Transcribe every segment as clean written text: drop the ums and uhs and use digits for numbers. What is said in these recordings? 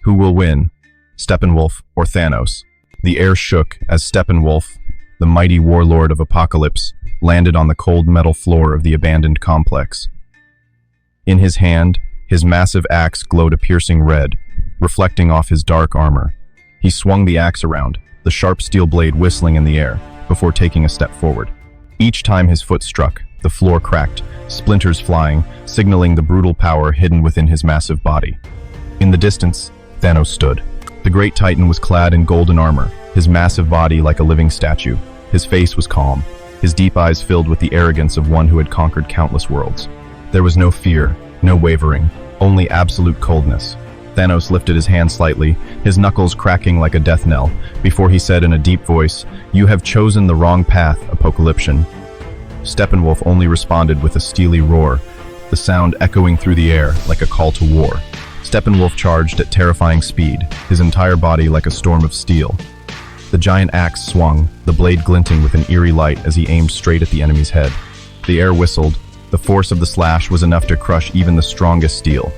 Who will win, Steppenwolf or Thanos? The air shook as Steppenwolf, the mighty warlord of Apokolips, landed on the cold metal floor of the abandoned complex. In his hand, his massive axe glowed a piercing red, reflecting off his dark armor. He swung the axe around, the sharp steel blade whistling in the air, before taking a step forward. Each time his foot struck, the floor cracked, splinters flying, signaling the brutal power hidden within his massive body. In the distance, Thanos stood. The great titan was clad in golden armor, his massive body like a living statue. His face was calm, his deep eyes filled with the arrogance of one who had conquered countless worlds. There was no fear, no wavering, only absolute coldness. Thanos lifted his hand slightly, his knuckles cracking like a death knell, before he said in a deep voice, "You have chosen the wrong path, Apokolipsian." Steppenwolf only responded with a steely roar, the sound echoing through the air like a call to war. Steppenwolf charged at terrifying speed, his entire body like a storm of steel. The giant axe swung, the blade glinting with an eerie light as he aimed straight at the enemy's head. The air whistled. The force of the slash was enough to crush even the strongest steel.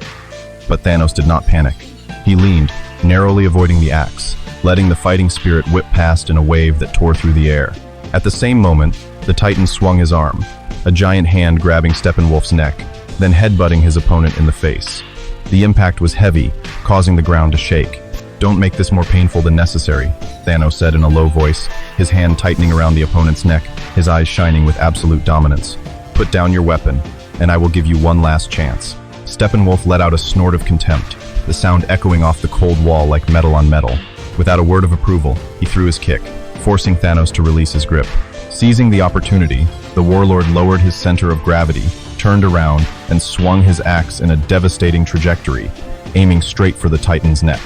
But Thanos did not panic. He leaned, narrowly avoiding the axe, letting the fighting spirit whip past in a wave that tore through the air. At the same moment, the Titan swung his arm, a giant hand grabbing Steppenwolf's neck, then headbutting his opponent in the face. The impact was heavy, causing the ground to shake. "Don't make this more painful than necessary," Thanos said in a low voice, his hand tightening around the opponent's neck, his eyes shining with absolute dominance. "Put down your weapon, and I will give you one last chance." Steppenwolf let out a snort of contempt, the sound echoing off the cold wall like metal on metal. Without a word of approval, he threw his kick, forcing Thanos to release his grip. Seizing the opportunity, the warlord lowered his center of gravity, turned around, and swung his axe in a devastating trajectory, aiming straight for the Titan's neck.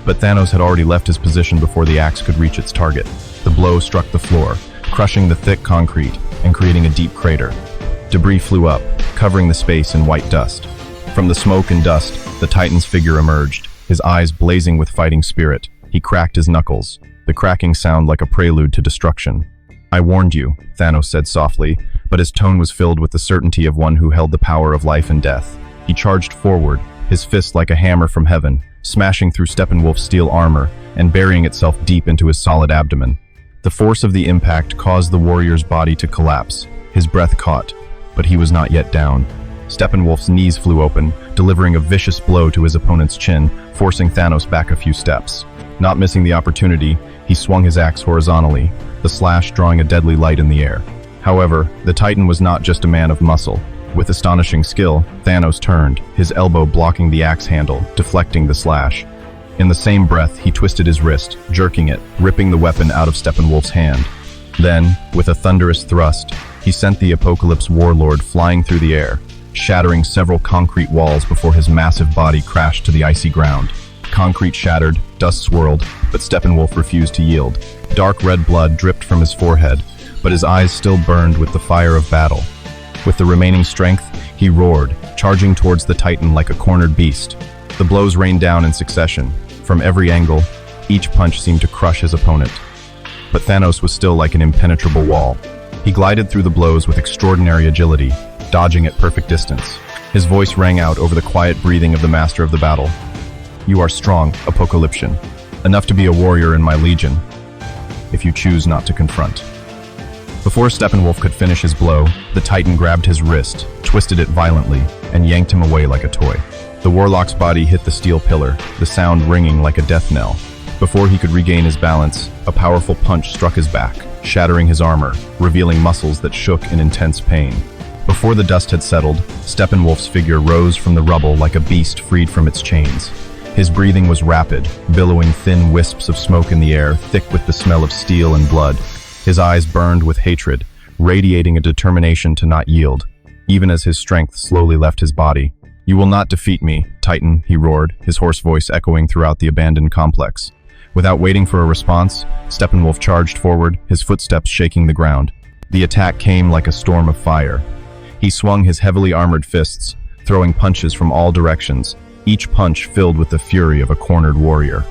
But Thanos had already left his position before the axe could reach its target. The blow struck the floor, crushing the thick concrete and creating a deep crater. Debris flew up, covering the space in white dust. From the smoke and dust, the Titan's figure emerged, his eyes blazing with fighting spirit. He cracked his knuckles, the cracking sound like a prelude to destruction. "I warned you," Thanos said softly, but his tone was filled with the certainty of one who held the power of life and death. He charged forward, his fist like a hammer from heaven, smashing through Steppenwolf's steel armor and burying itself deep into his solid abdomen. The force of the impact caused the warrior's body to collapse. His breath caught, but he was not yet down. Steppenwolf's knees flew open, delivering a vicious blow to his opponent's chin, forcing Thanos back a few steps. Not missing the opportunity, he swung his axe horizontally, the slash drawing a deadly light in the air. However, the Titan was not just a man of muscle. With astonishing skill, Thanos turned, his elbow blocking the axe handle, deflecting the slash. In the same breath, he twisted his wrist, jerking it, ripping the weapon out of Steppenwolf's hand. Then, with a thunderous thrust, he sent the Apokolips warlord flying through the air, shattering several concrete walls before his massive body crashed to the icy ground. Concrete shattered, dust swirled, but Steppenwolf refused to yield. Dark red blood dripped from his forehead, but his eyes still burned with the fire of battle. With the remaining strength, he roared, charging towards the Titan like a cornered beast. The blows rained down in succession. From every angle, each punch seemed to crush his opponent. But Thanos was still like an impenetrable wall. He glided through the blows with extraordinary agility, dodging at perfect distance. His voice rang out over the quiet breathing of the master of the battle. "You are strong, Apokolipsian, enough to be a warrior in my legion, if you choose not to confront." Before Steppenwolf could finish his blow, the Titan grabbed his wrist, twisted it violently, and yanked him away like a toy. The warlock's body hit the steel pillar, the sound ringing like a death knell. Before he could regain his balance, a powerful punch struck his back, shattering his armor, revealing muscles that shook in intense pain. Before the dust had settled, Steppenwolf's figure rose from the rubble like a beast freed from its chains. His breathing was rapid, billowing thin wisps of smoke in the air, thick with the smell of steel and blood. His eyes burned with hatred, radiating a determination to not yield, even as his strength slowly left his body. "You will not defeat me, Titan," he roared, his hoarse voice echoing throughout the abandoned complex. Without waiting for a response, Steppenwolf charged forward, his footsteps shaking the ground. The attack came like a storm of fire. He swung his heavily armored fists, throwing punches from all directions, each punch filled with the fury of a cornered warrior.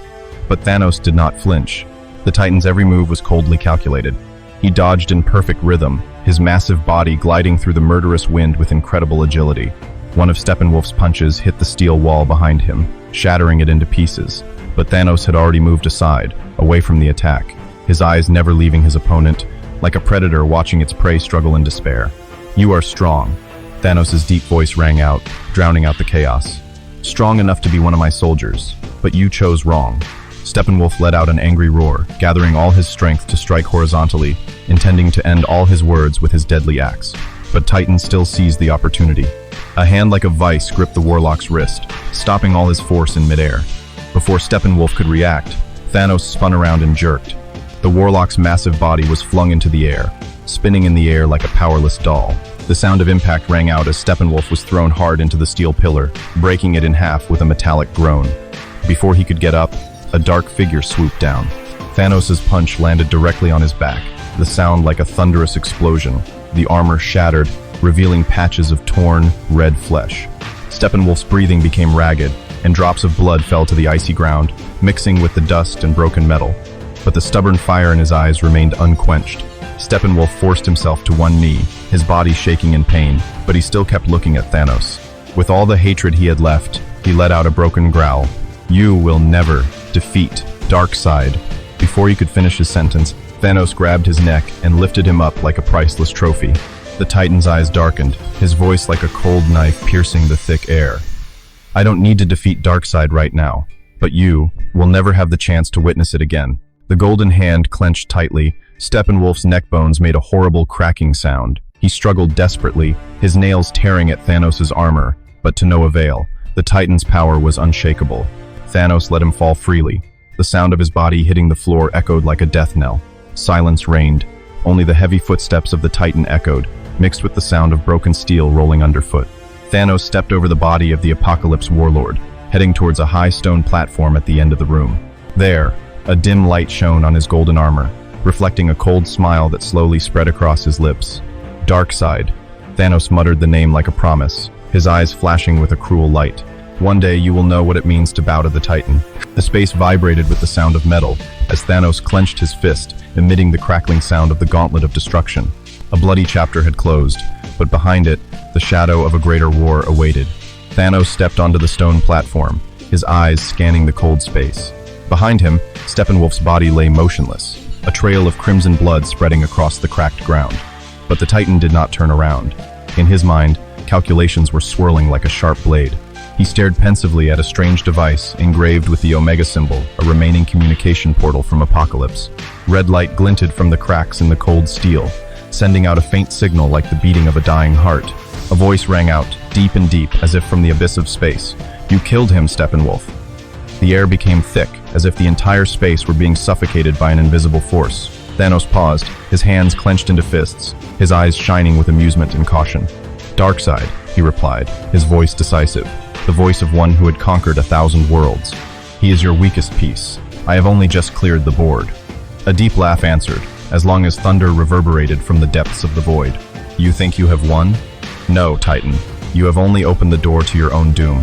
But Thanos did not flinch. The Titan's every move was coldly calculated. He dodged in perfect rhythm, his massive body gliding through the murderous wind with incredible agility. One of Steppenwolf's punches hit the steel wall behind him, shattering it into pieces. but Thanos had already moved aside, away from the attack, his eyes never leaving his opponent, like a predator watching its prey struggle in despair. "You are strong." Thanos' deep voice rang out, drowning out the chaos. "Strong enough to be one of my soldiers, but you chose wrong." Steppenwolf let out an angry roar, gathering all his strength to strike horizontally, intending to end all his words with his deadly axe. But Titan still seized the opportunity. A hand like a vice gripped the warlock's wrist, stopping all his force in midair. Before Steppenwolf could react, Thanos spun around and jerked. The warlock's massive body was flung into the air, spinning in the air like a powerless doll. The sound of impact rang out as Steppenwolf was thrown hard into the steel pillar, breaking it in half with a metallic groan. Before he could get up, a dark figure swooped down. Thanos' punch landed directly on his back, the sound like a thunderous explosion. The armor shattered, revealing patches of torn, red flesh. Steppenwolf's breathing became ragged, and drops of blood fell to the icy ground, mixing with the dust and broken metal. But the stubborn fire in his eyes remained unquenched. Steppenwolf forced himself to one knee, his body shaking in pain, but he still kept looking at Thanos. With all the hatred he had left, he let out a broken growl. "You will never defeat Darkseid." Before he could finish his sentence, Thanos grabbed his neck and lifted him up like a priceless trophy. The Titan's eyes darkened, his voice like a cold knife piercing the thick air. "I don't need to defeat Darkseid right now, but you will never have the chance to witness it again." The golden hand clenched tightly. Steppenwolf's neck bones made a horrible cracking sound. He struggled desperately, his nails tearing at Thanos' armor, but to no avail. The Titan's power was unshakable. Thanos let him fall freely. The sound of his body hitting the floor echoed like a death knell. Silence reigned. Only the heavy footsteps of the Titan echoed, mixed with the sound of broken steel rolling underfoot. Thanos stepped over the body of the Apokolips warlord, heading towards a high stone platform at the end of the room. There, a dim light shone on his golden armor, reflecting a cold smile that slowly spread across his lips. "Darkseid." Thanos muttered the name like a promise, his eyes flashing with a cruel light. "One day you will know what it means to bow to the Titan." The space vibrated with the sound of metal as Thanos clenched his fist, emitting the crackling sound of the gauntlet of destruction. A bloody chapter had closed, but behind it, the shadow of a greater war awaited. Thanos stepped onto the stone platform, his eyes scanning the cold space. Behind him, Steppenwolf's body lay motionless, a trail of crimson blood spreading across the cracked ground. But the Titan did not turn around. In his mind, calculations were swirling like a sharp blade. He stared pensively at a strange device engraved with the Omega symbol, a remaining communication portal from Apokolips. Red light glinted from the cracks in the cold steel, sending out a faint signal like the beating of a dying heart. A voice rang out, deep and deep, as if from the abyss of space. "You killed him, Steppenwolf." The air became thick, as if the entire space were being suffocated by an invisible force. Thanos paused, his hands clenched into fists, his eyes shining with amusement and caution. "Darkseid," he replied, his voice decisive, the voice of one who had conquered 1,000 worlds. "He is your weakest piece. I have only just cleared the board." A deep laugh answered, as long as thunder reverberated from the depths of the void. "You think you have won? No, Titan. You have only opened the door to your own doom."